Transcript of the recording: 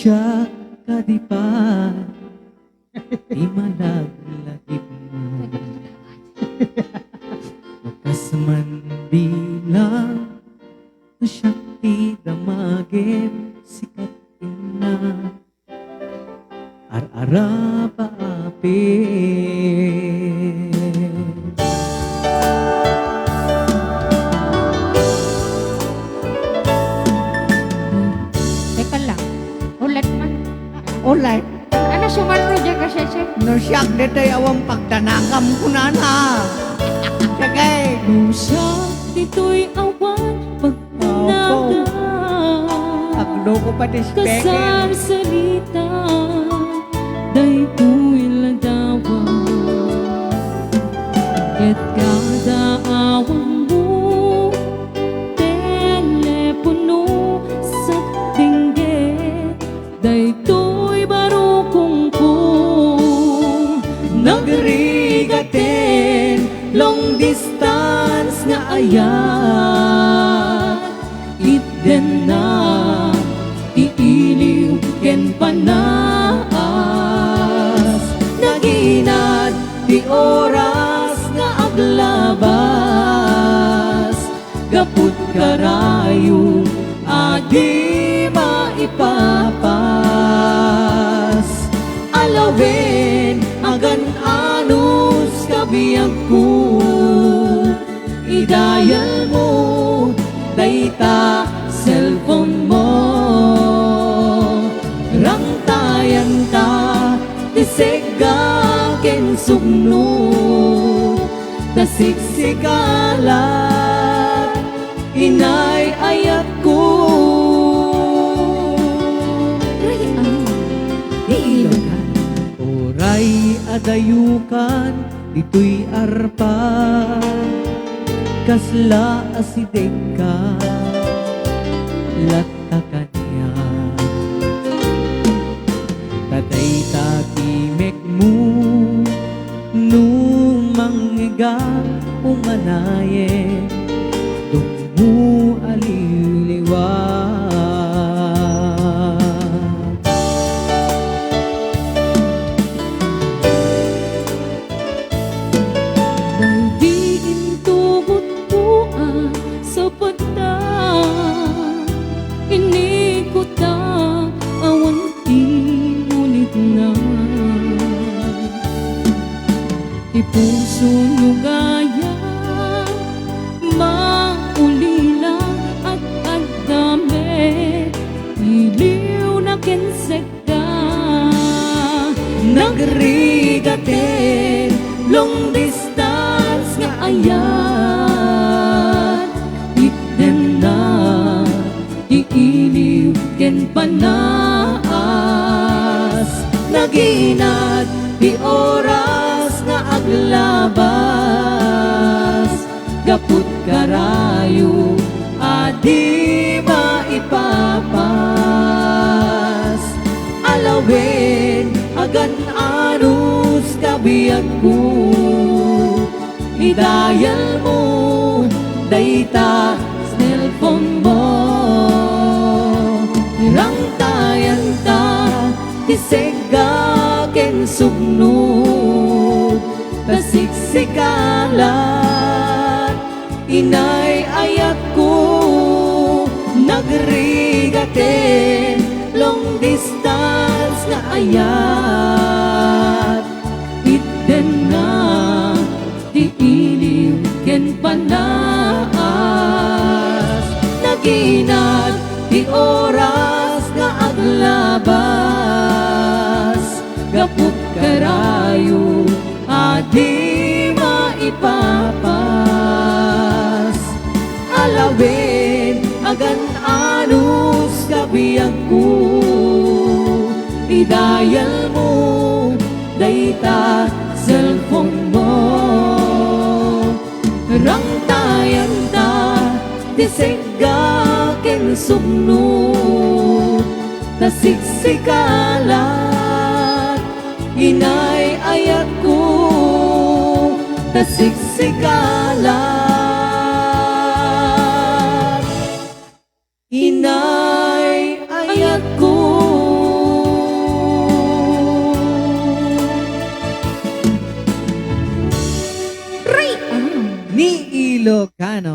siya kadipan, di malaglagip mo. Wakas man bilang na siya damagin sikat ina ar-ara paapin. Teka lang, ulit man. Ulit, Ano sumanro dyan ka, Sese? no siyak dito awang pagtanakam ko na na. Sagay, Siya dito'y awan pagtanaga akdo ko pati speke. kasar salita dayto'y ladawa ket kada awan mo telepono sa dinggit dayto'y barukong ko Nagrigatin long distance nga ayat, iden na iiliw ken panaas. Naginad di oras nga aglabas, gaput karayo adi maipapas. Alawin agan anus kabiyag ko, idayal mo dayta cellphone mo. Rangtayan ta tisega ken sugno, tasiksikalat inay ayat ko. Iilogan oray adayukan dito'y arpa, kasla asideg ka latta kanya. Taday takimek mo numangga umanaye, dumu aliliwa. Diin tugot ko sa pata inikot ta awan inulit na ipuso nugaya maulila at agdame iliw na kenseka Nagrigatin long distance nga ayat, iten na iiliw ken panaas. Naginad di oras nga aglabas, gaput karayo adi maipapas. Alawin agan anus kabiyag ko, idayal mo dayta cellphone mo. Rangtayan ta tisega ken sugno, tasiksikalat inay ayat ko. Nagrigatin long distance nga ayat, iden na tiiliw ken panaas. Naginad di oras nga aglabas, gaput karayo adi maipapas. Alawin agan anus kabiyag ko, idayal mo dayta cellphone mo. Rangtayan ta tisega ken sugno, tasiksikalat inay ayat ko. Tasiksikalat inay ayat ko. Ilocano.